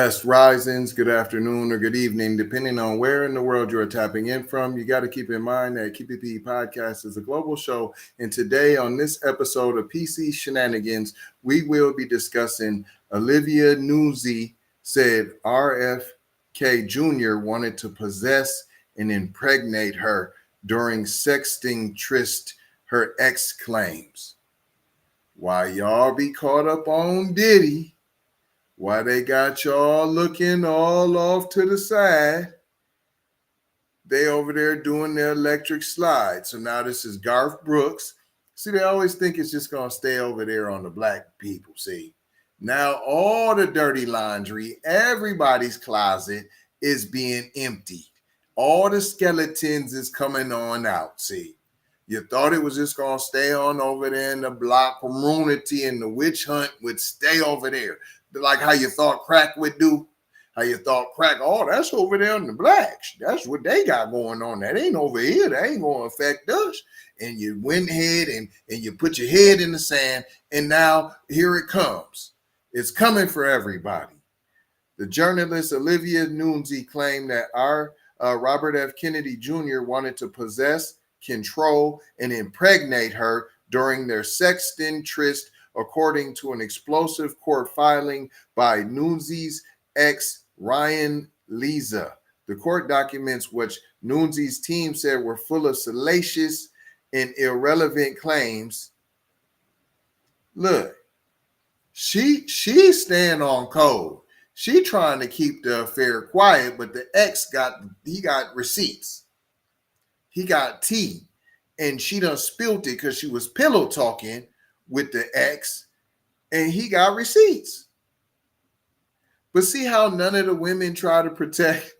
Blessed risings, good afternoon or good evening, depending on where in the world you are tapping in from. You got to keep in mind that KPP Podcast is a global show. And today on this episode of PC Shenanigans, we will be discussing Olivia Nuzzi said RFK Jr. wanted to possess and impregnate her during sexting tryst, her ex claims. Why y'all be caught up on Diddy? Why they got y'all looking all off to the side? They over there doing their electric slide. So now this is Garth Brooks. See, they always think it's just going to stay over there on the black people, see? Now all the dirty laundry, everybody's closet is being emptied. All the skeletons is coming on out, see? You thought it was just going to stay on over there in the black community and the witch hunt would stay over there. Like how you thought crack would do. How you thought crack, oh, that's over there in the blacks. That's what they got going on. That ain't over here. That ain't going to affect us. And you went ahead and you put your head in the sand. And now here it comes. It's coming for everybody. The journalist Olivia Nuzzi claimed that Robert F. Kennedy Jr. wanted to possess, control, and impregnate her during their sexting tryst, according to an explosive court filing by Nuzzi's ex, Ryan Lizza. The court documents, which Nuzzi's team said were full of salacious and irrelevant claims. Look, she's staying on code. She trying to keep the affair quiet, but the ex got receipts. He got tea, and she done spilled it because she was pillow talking with the ex, and he got receipts. But see how none of the women try to protect?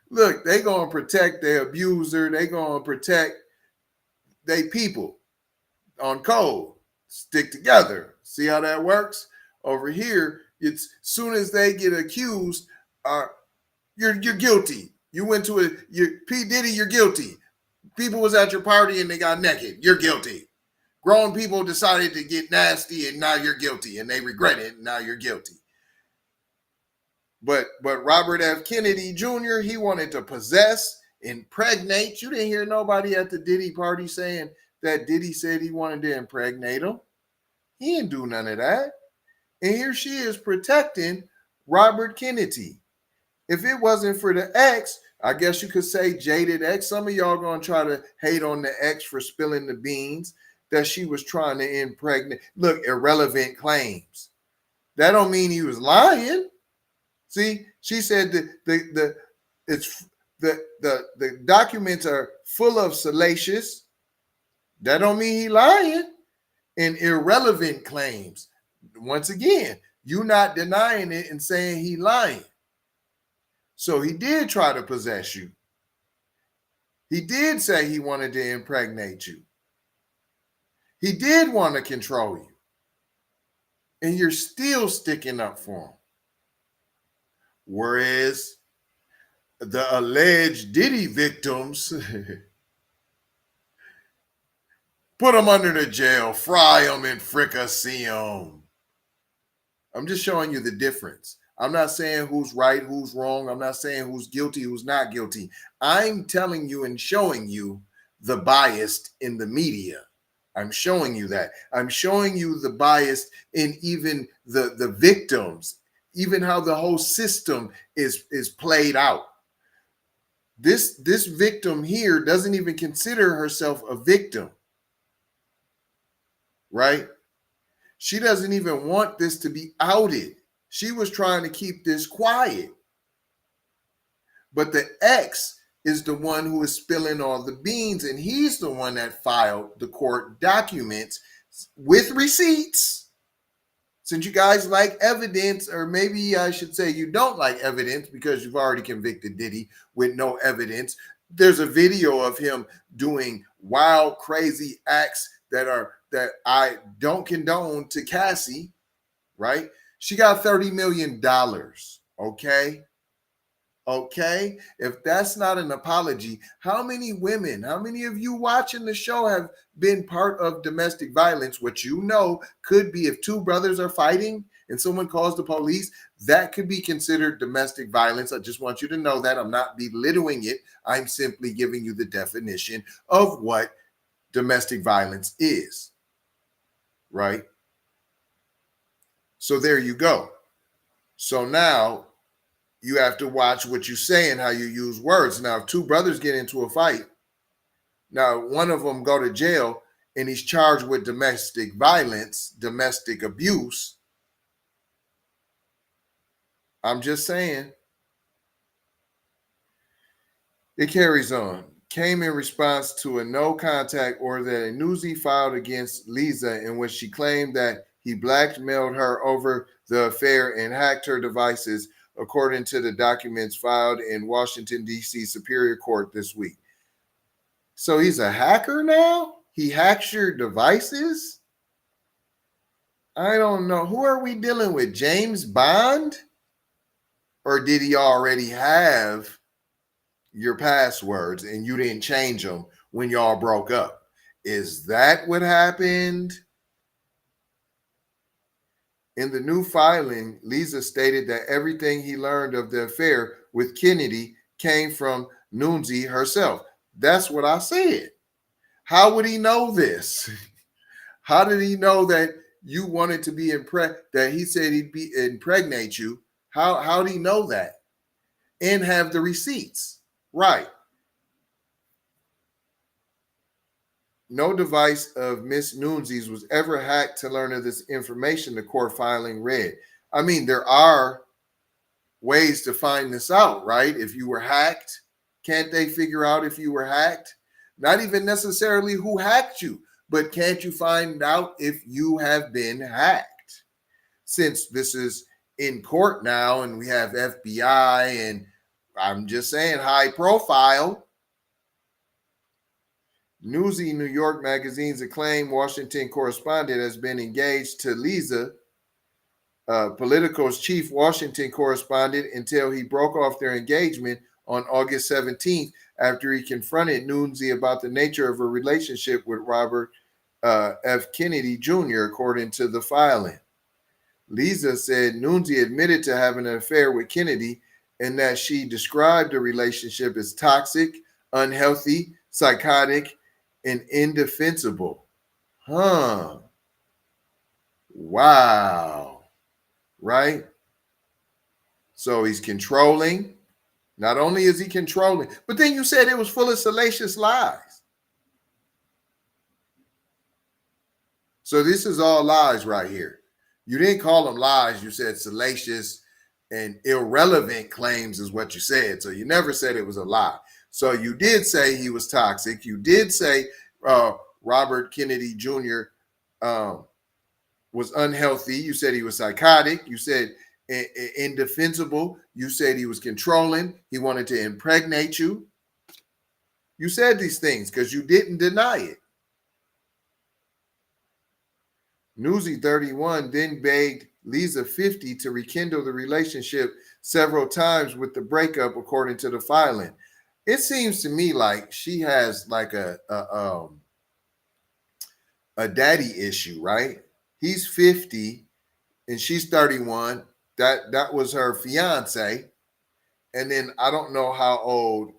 Look, they gonna protect their abuser. They gonna protect they people on code. Stick together. See how that works? Over here, it's soon as they get accused, you're guilty. You went to P. Diddy, you're guilty. People was at your party and they got naked. You're guilty. Grown people decided to get nasty and now you're guilty, and they regret it and now you're guilty. But Robert F. Kennedy Jr., he wanted to possess, impregnate. You didn't hear nobody at the Diddy party saying that Diddy said he wanted to impregnate him. He didn't do none of that. And here she is protecting Robert Kennedy. If it wasn't for the ex, I guess you could say jaded ex. Some of y'all gonna try to hate on the ex for spilling the beans that she was trying to impregnate. Look, irrelevant claims. That don't mean he was lying. See, she said that the documents are full of salacious. That don't mean he lying. And irrelevant claims. Once again, you not denying it and saying he lying. So he did try to possess you. He did say he wanted to impregnate you. He did want to control you. And you're still sticking up for him. Whereas the alleged Diddy victims, put them under the jail, fry them and fricassee them. I'm just showing you the difference. I'm not saying who's right, who's wrong. I'm not saying who's guilty, who's not guilty. I'm telling you and showing you the bias in the media. I'm showing you that. I'm showing you the bias in even the victims, even how the whole system is played out. This victim here doesn't even consider herself a victim, right? She doesn't even want this to be outed. She was trying to keep this quiet. But the ex is the one who is spilling all the beans, and he's the one that filed the court documents with receipts. Since you guys like evidence, or maybe I should say you don't like evidence because you've already convicted Diddy with no evidence. There's a video of him doing wild, crazy acts that I don't condone to Cassie, right? She got $30 million, okay? Okay, if that's not an apology, how many women, how many of you watching the show have been part of domestic violence, which you know could be if two brothers are fighting and someone calls the police, that could be considered domestic violence. I just want you to know that. I'm not belittling it. I'm simply giving you the definition of what domestic violence is, right? So there you go. So now you have to watch what you say and how you use words. Now, if two brothers get into a fight, now one of them go to jail and he's charged with domestic violence, domestic abuse. I'm just saying. It carries on. Came in response to a no contact order that Nuzzi filed against Lizza, in which she claimed that he blackmailed her over the affair and hacked her devices, according to the documents filed in Washington, D.C. Superior Court this week. So he's a hacker now? He hacks your devices? I don't know. Who are we dealing with? James Bond? Or did he already have your passwords and you didn't change them when y'all broke up? Is that what happened? In the new filing, Lizza stated that everything he learned of the affair with Kennedy came from Nuzzi herself. That's what I said. How would he know this? How did he know that you wanted to be that he said he'd be impregnate you? How did he know that? And have the receipts. Right. No device of Miss Nuzzi's was ever hacked to learn of this information, the court filing read. I mean, there are ways to find this out, right? If you were hacked, can't they figure out if you were hacked? Not even necessarily who hacked you, but can't you find out if you have been hacked? Since this is in court now and we have FBI and I'm just saying high profile. Nuzzi, New York Magazine's acclaimed Washington correspondent, has been engaged to Lizza, Politico's chief Washington correspondent, until he broke off their engagement on August 17th after he confronted Nuzzi about the nature of a relationship with Robert F. Kennedy Jr., according to the filing. Lizza said Nuzzi admitted to having an affair with Kennedy and that she described the relationship as toxic, unhealthy, psychotic, and indefensible. Wow. Right? So he's controlling. Not only is he controlling, but then you said it was full of salacious lies. So this is all lies right here. You didn't call them lies. You said salacious and irrelevant claims is what you said. So you never said it was a lie. So you did say he was toxic. You did say Robert Kennedy Jr. Was unhealthy. You said he was psychotic. You said indefensible. You said he was controlling. He wanted to impregnate you. You said these things because you didn't deny it. Nuzzi, 31, then begged Lizza, 50, to rekindle the relationship several times with the breakup, according to the filing. It seems to me like she has like a daddy issue, right? He's 50 and she's 31. That was her fiance. And then I don't know how old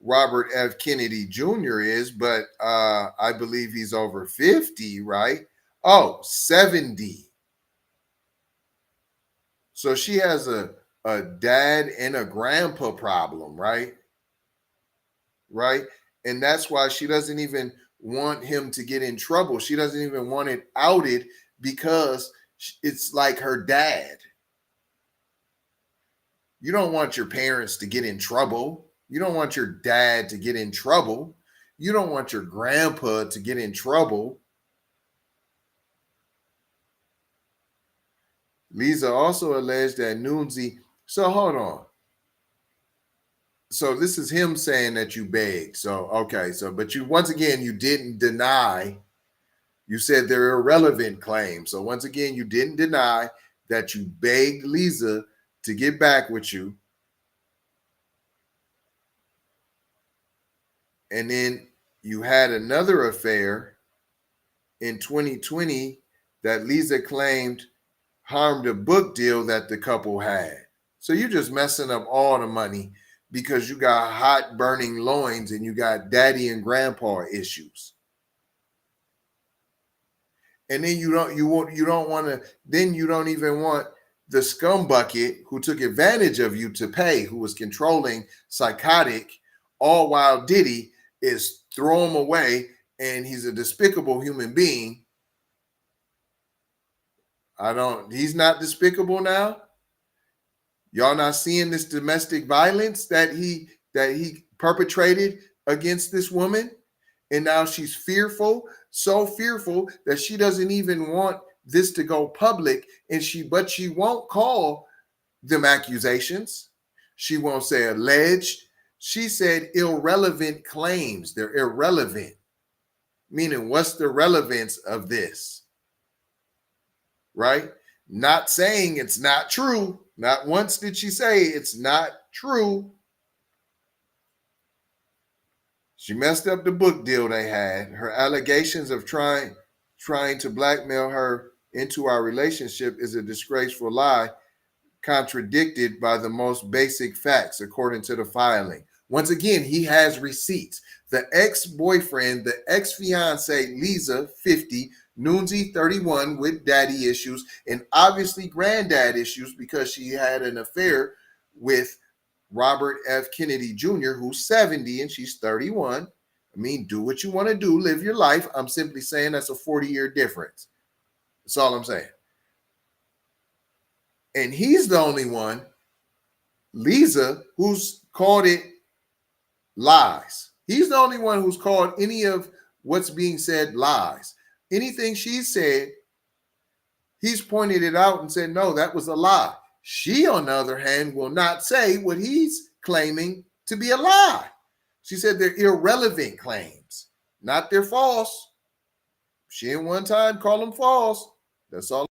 Robert F. Kennedy Jr. is, but I believe he's over 50, right? Oh, 70. So she has a dad and a grandpa problem, right? Right? And that's why she doesn't even want him to get in trouble. She doesn't even want it outed because it's like her dad. You don't want your parents to get in trouble. You don't want your dad to get in trouble. You don't want your grandpa to get in trouble. Lizza also alleged that Nuzzi. So hold on. So this is him saying that you begged. So, okay. So, but you, once again, you didn't deny. You said they're irrelevant claims. So once again, you didn't deny that you begged Lizza to get back with you. And then you had another affair in 2020 that Lizza claimed harmed a book deal that the couple had. So you're just messing up all the money because you got hot burning loins and you got daddy and grandpa issues. And then you don't even want the scumbucket who took advantage of you to pay, who was controlling, psychotic, all while Diddy is throw him away and he's a despicable human being. He's not despicable now. Y'all not seeing this domestic violence that he perpetrated against this woman? And now she's fearful, so fearful that she doesn't even want this to go public. But she won't call them accusations. She won't say alleged. She said irrelevant claims. They're irrelevant. Meaning, what's the relevance of this? Right? Not saying it's not true. Not once did she say it's not true. She messed up the book deal they had. Her allegations of trying to blackmail her into our relationship is a disgraceful lie, contradicted by the most basic facts, according to the filing. Once again, he has receipts. The ex-boyfriend, the ex-fiance, Lizza, 50, Nuzzi, 31, with daddy issues, and obviously granddad issues because she had an affair with Robert F. Kennedy Jr., who's 70 and she's 31. I mean, do what you want to do, live your life. I'm simply saying that's a 40-year difference. That's all I'm saying. And he's the only one, Lizza, who's called it lies. He's the only one who's called any of what's being said lies. Anything she said, he's pointed it out and said, no, that was a lie. She, on the other hand, will not say what he's claiming to be a lie. She said they're irrelevant claims, not they're false. She didn't one time call them false. That's all.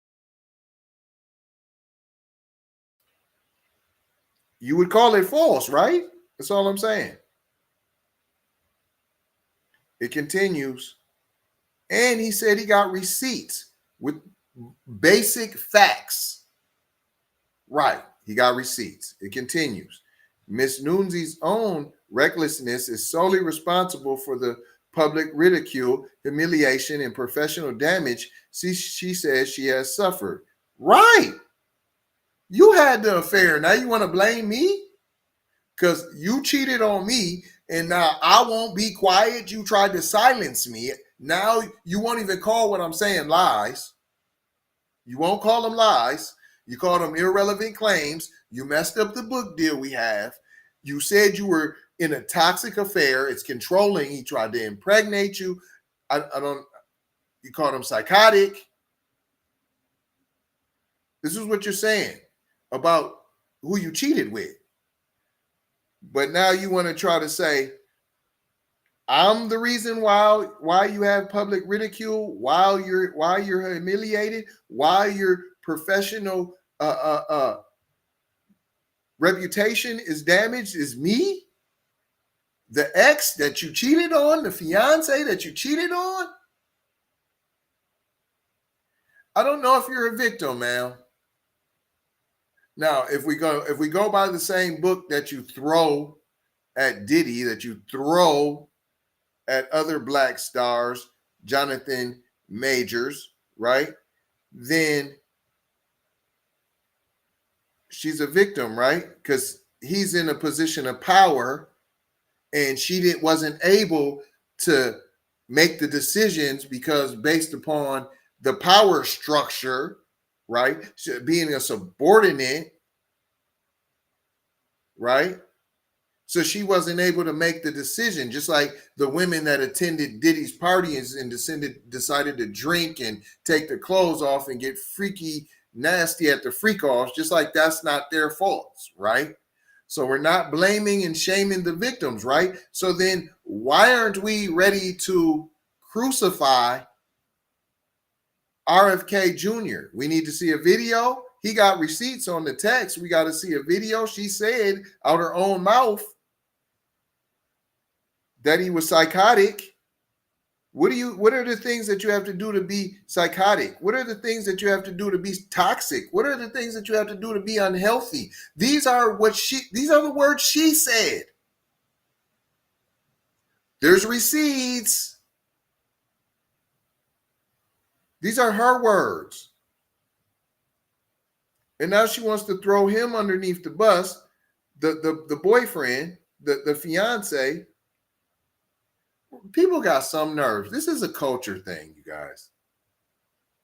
You would call it false, right? That's all I'm saying. It continues. And he said he got receipts with basic facts. Right. He got receipts. It continues. Miss Nuzzi's own recklessness is solely responsible for the public ridicule, humiliation, and professional damage she says she has suffered. Right. You had the affair. Now you want to blame me? Because you cheated on me, and now I won't be quiet. You tried to silence me. Now you won't even call what I'm saying lies. You won't call them lies. You call them irrelevant claims. You messed up the book deal we have. You said you were in a toxic affair. It's controlling. He tried to impregnate you. You called him psychotic. This is what you're saying about who you cheated with. But now you want to try to say, I'm the reason why you have public ridicule, why you're humiliated, why your professional reputation is damaged is me, the ex that you cheated on, the fiance that you cheated on. I don't know if you're a victim, man. Now, if we go by the same book that you throw at Diddy, that you throw at other black stars, Jonathan Majors, right? Then she's a victim, right? Because he's in a position of power and she wasn't able to make the decisions because based upon the power structure, right? Being a subordinate, right? So she wasn't able to make the decision, just like the women that attended Diddy's parties and decided to drink and take their clothes off and get freaky nasty at the freak-offs, just like that's not their faults, right? So we're not blaming and shaming the victims, right? So then why aren't we ready to crucify RFK Jr.? We need to see a video. He got receipts on the text. We got to see a video. She said out her own mouth that he was psychotic, What are the things that you have to do to be psychotic? What are the things that you have to do to be toxic? What are the things that you have to do to be unhealthy? These are the words she said. There's receipts. These are her words. And now she wants to throw him underneath the bus, the boyfriend, the fiance. People got some nerves. This is a culture thing, you guys.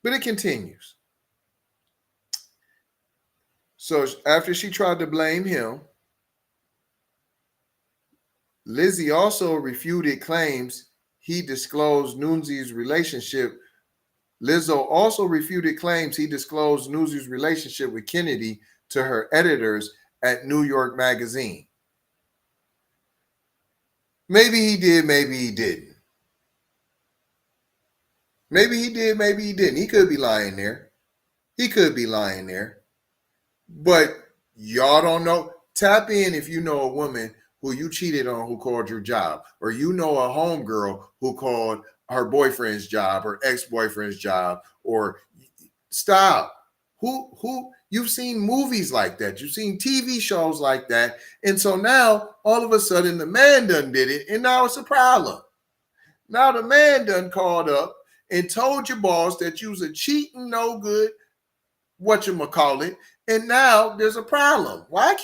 But it continues. So after she tried to blame him, Lizzie also refuted claims he disclosed Nuzzi's relationship. Lizzo also refuted claims he disclosed Nuzzi's relationship with Kennedy to her editors at New York Magazine. Maybe he did, maybe he didn't. Maybe he did, maybe he didn't. He could be lying there. But y'all don't know. Tap in if you know a woman who you cheated on who called your job, or you know a homegirl who called her boyfriend's job or ex-boyfriend's job, or stop. Who you've seen movies like that, you've seen TV shows like that, and so now all of a sudden the man done did it, and now it's a problem. Now the man done called up and told your boss that you was a cheating, no good, whatchamacallit, and now there's a problem. Why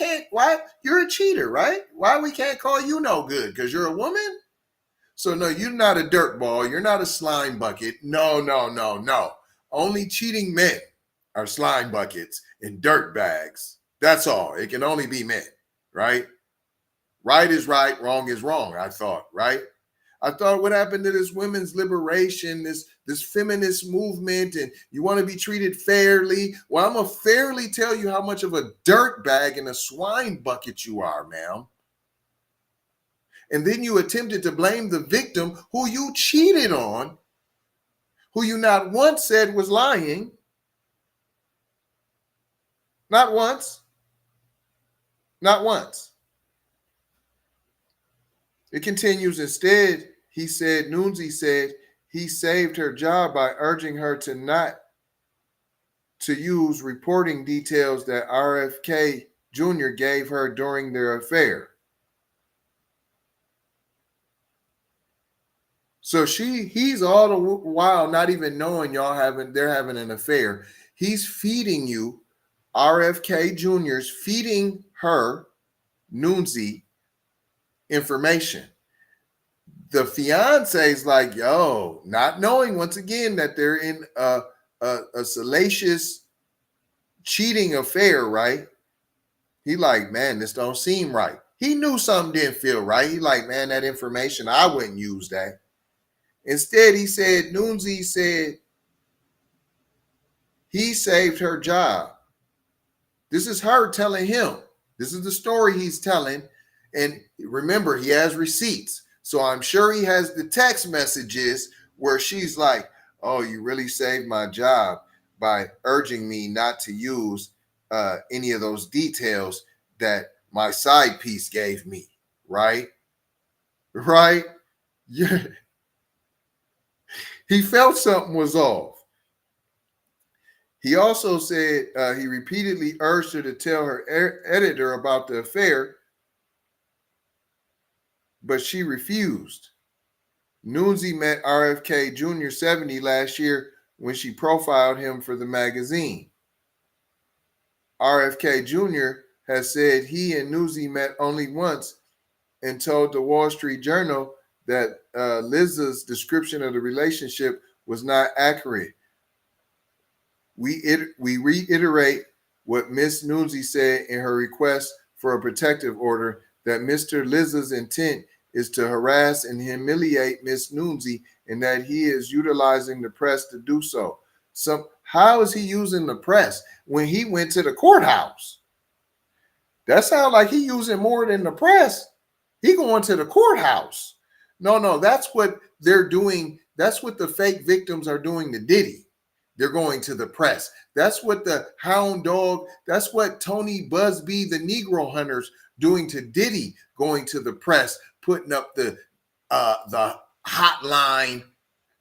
you're a cheater, right? Why we can't call you no good? Because you're a woman? So no, you're not a dirtball. You're not a slime bucket. No. Only cheating men are slime buckets and dirt bags. That's all. It can only be men, right? Right is right, wrong is wrong, I thought, right? I thought what happened to this women's liberation, this feminist movement, and you want to be treated fairly. Well, I'm going to fairly tell you how much of a dirt bag and a swine bucket you are, ma'am. And then you attempted to blame the victim who you cheated on, who you not once said was lying. Not once. Not once. It continues. Instead, Nuzzi said he saved her job by urging her to not to use reporting details that RFK Jr. gave her during their affair. So he's all the while not even knowing they're having an affair. He's feeding you, RFK Jr.'s feeding her, Nuzzi, information. The fiance's like, yo, not knowing once again that they're in a salacious cheating affair, right? He like, man, this don't seem right. He knew something didn't feel right. He like, man, that information, I wouldn't use that. Instead, Nuzzi said he saved her job. This is her telling him. This is the story he's telling. And remember, he has receipts. So I'm sure he has the text messages where she's like, oh, you really saved my job by urging me not to use any of those details that my side piece gave me, right? Right? Yeah. He felt something was off. He also said he repeatedly urged her to tell her editor about the affair, but she refused. Nuzzi met RFK Jr. 70 last year when she profiled him for the magazine. RFK Jr. has said he and Nuzzi met only once and told the Wall Street Journal that Lizza's description of the relationship was not accurate. We reiterate what Miss Nuzzi said in her request for a protective order, that Mr. Lizza's intent is to harass and humiliate Miss Nuzzi, and that he is utilizing the press to do so. How is he using the press when he went to the courthouse? That sounds like he using more than the press. He going to the courthouse. No, that's what they're doing. That's what the fake victims are doing to Diddy. They're going to the press. That's what the hound dog, that's what Tony Busby, the Negro hunters, doing to Diddy, going to the press, putting up the hotline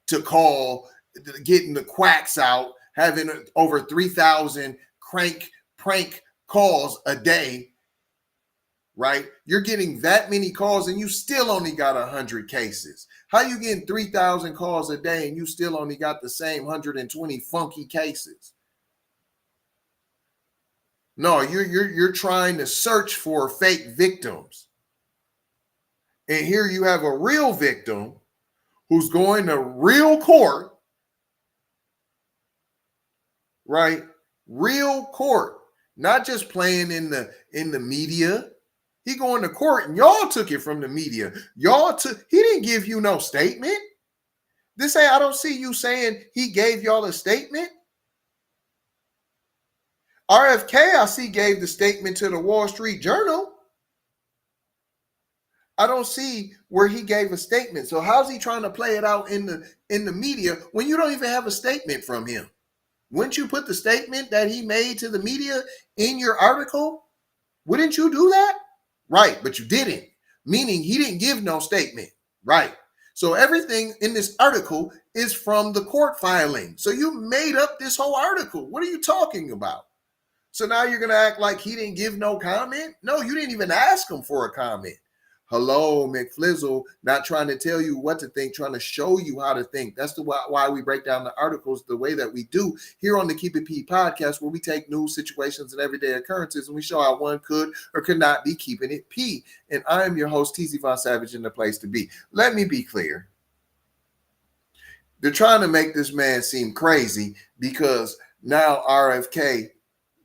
to call, getting the quacks out, having over 3,000 prank calls a day, right? You're getting that many calls and you still only got 100 cases. How you getting 3,000 calls a day and you still only got the same 120 funky cases? No, you're trying to search for fake victims. And here you have a real victim who's going to real court, right? Real court, not just playing in the media. He going to court and y'all took it from the media. He didn't give you no statement. I don't see you saying he gave y'all a statement. RFK, I see, gave the statement to the Wall Street Journal. I don't see where he gave a statement. So how's he trying to play it out in the media when you don't even have a statement from him? Wouldn't you put the statement that he made to the media in your article? Wouldn't you do that? Right, but you didn't, meaning he didn't give no statement. Right. So everything in this article is from the court filing. So you made up this whole article. What are you talking about? So now you're going to act like he didn't give no comment? No, you didn't even ask him for a comment. Hello, McFlizzle, not trying to tell you what to think, trying to show you how to think. That's why we break down the articles the way that we do here on the Keep It P podcast, where we take news situations and everyday occurrences and we show how one could or could not be keeping it P. And I am your host, TZ Von Savage, in the place to be. Let me be clear. They're trying to make this man seem crazy because now RFK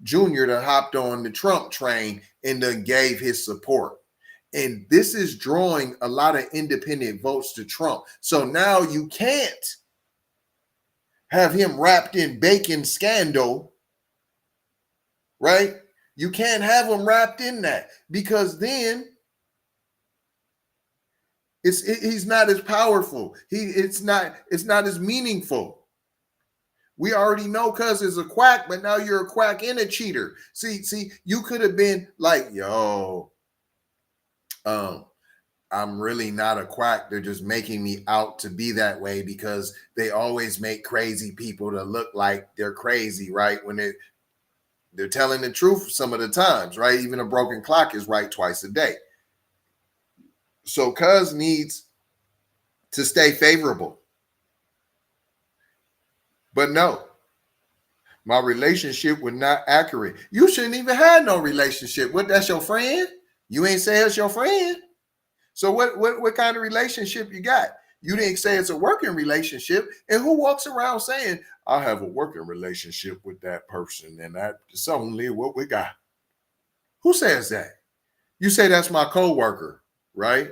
Jr. done hopped on the Trump train and done gave his support. And this is drawing a lot of independent votes to Trump. So now you can't have him wrapped in bacon scandal, right? You can't have him wrapped in that because then he's not as powerful. It's not as meaningful. We already know cuz is a quack, but now you're a quack and a cheater. See, you could have been like, yo, I'm really not a quack. They're just making me out to be that way because they always make crazy people to look like they're crazy, right? When they're telling the truth some of the times, right? Even a broken clock is right twice a day. So cuz needs to stay favorable. But no, my relationship was not accurate. You shouldn't even have no relationship. What, that's your friend? You ain't say it's your friend. So what kind of relationship you got? You didn't say it's a working relationship. And who walks around saying, I have a working relationship with that person and that's only what we got? Who says that? You say that's my coworker, right?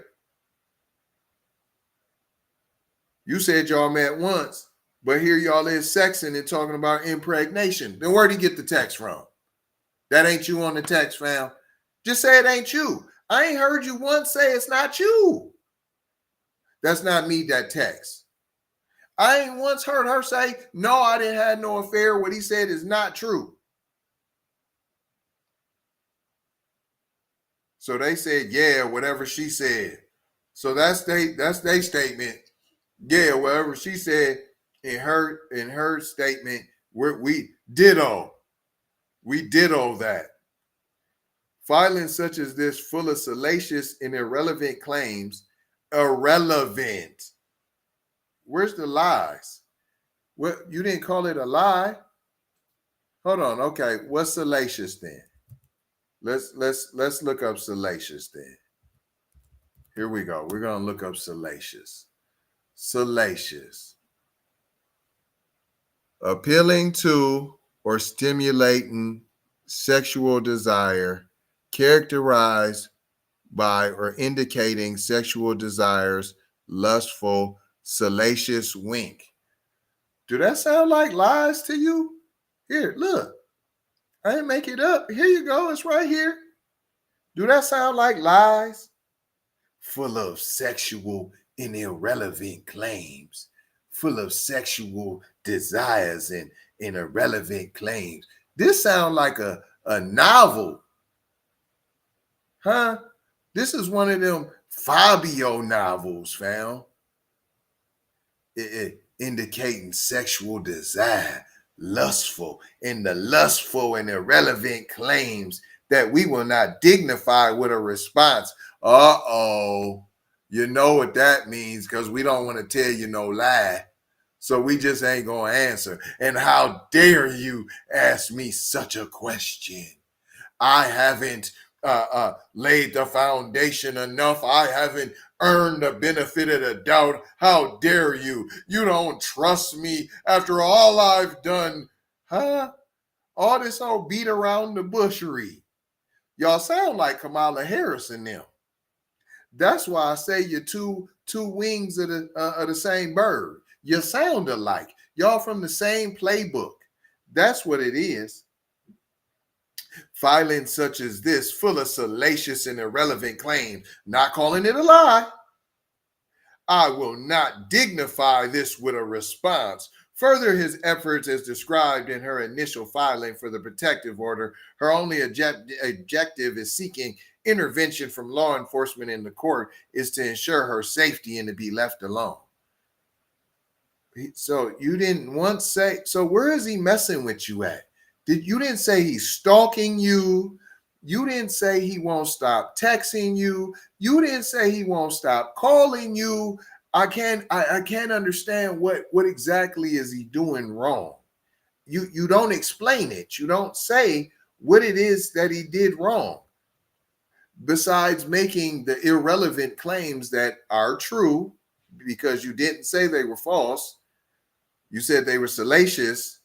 You said y'all met once, but here y'all is sexing and talking about impregnation. Then where'd he get the text from? That ain't you on the text, fam. Just say it ain't you. I ain't heard you once say it's not you. That's not me, that text. I ain't once heard her say, no, I didn't have no affair. What he said is not true. So they said, yeah, whatever she said. So that's their statement. Yeah, whatever she said in her statement, we ditto that. Filings such as this, full of salacious and irrelevant claims, irrelevant. Where's the lies? What, you didn't call it a lie? Hold on. Okay, what's salacious then? Let's look up salacious then. Here we go. We're gonna look up salacious. Salacious. Appealing to or stimulating sexual desire, characterized by or indicating sexual desires, lustful, salacious wink. Do that sound like lies to you? Here, look. I didn't make it up. Here you go. It's right here. Do that sound like lies? Full of sexual and irrelevant claims. Full of sexual desires and irrelevant claims. This sounds like a novel. Huh? This is one of them Fabio novels, fam. indicating sexual desire, lustful, and the lustful and irrelevant claims that we will not dignify with a response. Uh-oh, you know what that means, because we don't want to tell you no lie. So we just ain't going to answer. And how dare you ask me such a question? I haven't laid the foundation enough. I haven't earned the benefit of the doubt. How dare you? You don't trust me after all I've done. Huh? All this old beat around the bushery. Y'all sound like Kamala Harris and them. That's why I say you're two wings of the same bird. You sound alike. Y'all from the same playbook. That's what it is. Filings such as this, full of salacious and irrelevant claims, not calling it a lie. I will not dignify this with a response. Further his efforts as described in her initial filing for the protective order, her only objective is seeking intervention from law enforcement in the court is to ensure her safety and to be left alone. So you didn't once say, so where is he messing with you at? You didn't say he's stalking you. You didn't say he won't stop texting you. You didn't say he won't stop calling you. I can't understand what exactly is he doing wrong. You don't explain it. You don't say what it is that he did wrong. Besides making the irrelevant claims that are true, because you didn't say they were false. You said they were salacious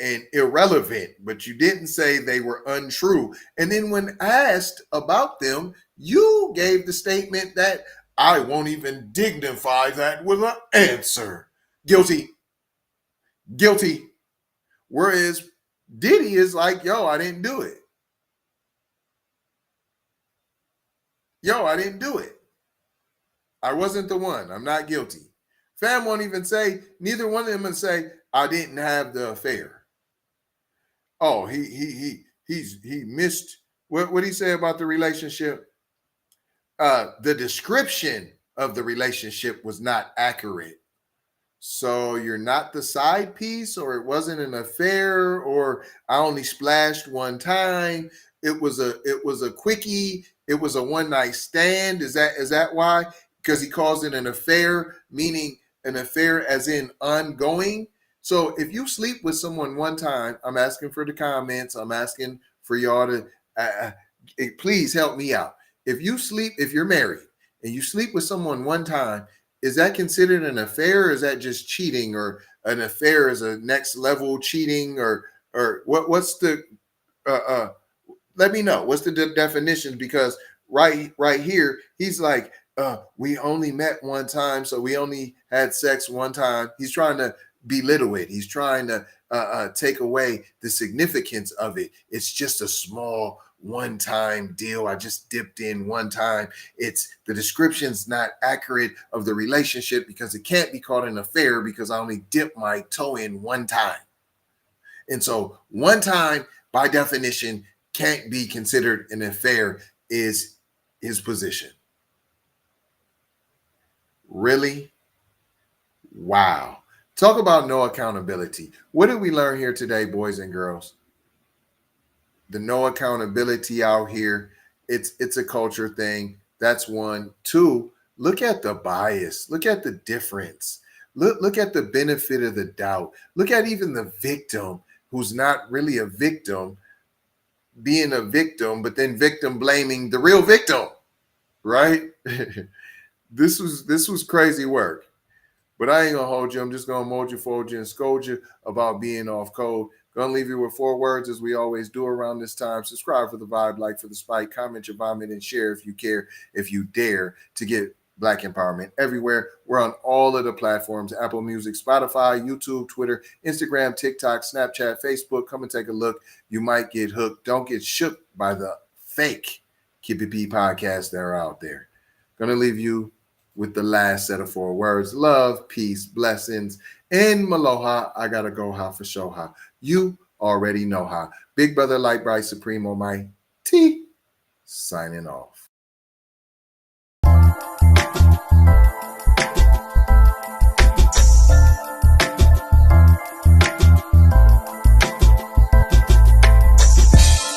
and irrelevant, but you didn't say they were untrue. And then when asked about them, you gave the statement that I won't even dignify that with an answer. Guilty. Guilty. Whereas Diddy is like, yo, I didn't do it. Yo, I didn't do it. I wasn't the one. I'm not guilty. Fam won't even say, neither one of them will say, I didn't have the affair. Oh, he missed. What did he say about the relationship? The description of the relationship was not accurate. So you're not the side piece, or it wasn't an affair, or I only splashed one time. It was a quickie. It was a one night stand. Is that why? Because he calls it an affair, meaning an affair as in ongoing. So if you sleep with someone one time, I'm asking for the comments. I'm asking for y'all to please help me out. If you're married and you sleep with someone one time, is that considered an affair, or is that just cheating, or an affair is a next level cheating, or what's the let me know what's the definition? Because right here he's like, we only met one time, so we only had sex one time. He's trying to belittle it. He's trying to take away the significance of it. It's just a small one-time deal. I just dipped in one time. It's the description's not accurate of the relationship because it can't be called an affair because I only dipped my toe in one time. And so one time, by definition, can't be considered an affair, is his position. Really? Wow. Talk about no accountability. What did we learn here today, boys and girls? The no accountability out here. It's a culture thing. That's one. Two, look at the bias. Look at the difference. Look at the benefit of the doubt. Look at even the victim who's not really a victim being a victim, but then victim blaming the real victim, right? This was crazy work. But I ain't gonna hold you. I'm just gonna mold you, fold you, and scold you about being off code. Gonna leave you with 4 words, as we always do around this time. Subscribe for the vibe, like for the spike, comment your vomit, and share if you care, if you dare, to get Black empowerment everywhere. We're on all of the platforms: Apple Music, Spotify, YouTube, Twitter, Instagram, TikTok, Snapchat, Facebook. Come and take a look. You might get hooked. Don't get shook by the fake KPP podcasts that are out there. Gonna leave you with the last set of 4 words: love, peace, blessings, and maloha. I gotta go ha for show ha. You already know how. Big brother, light bright, supreme almighty, signing off.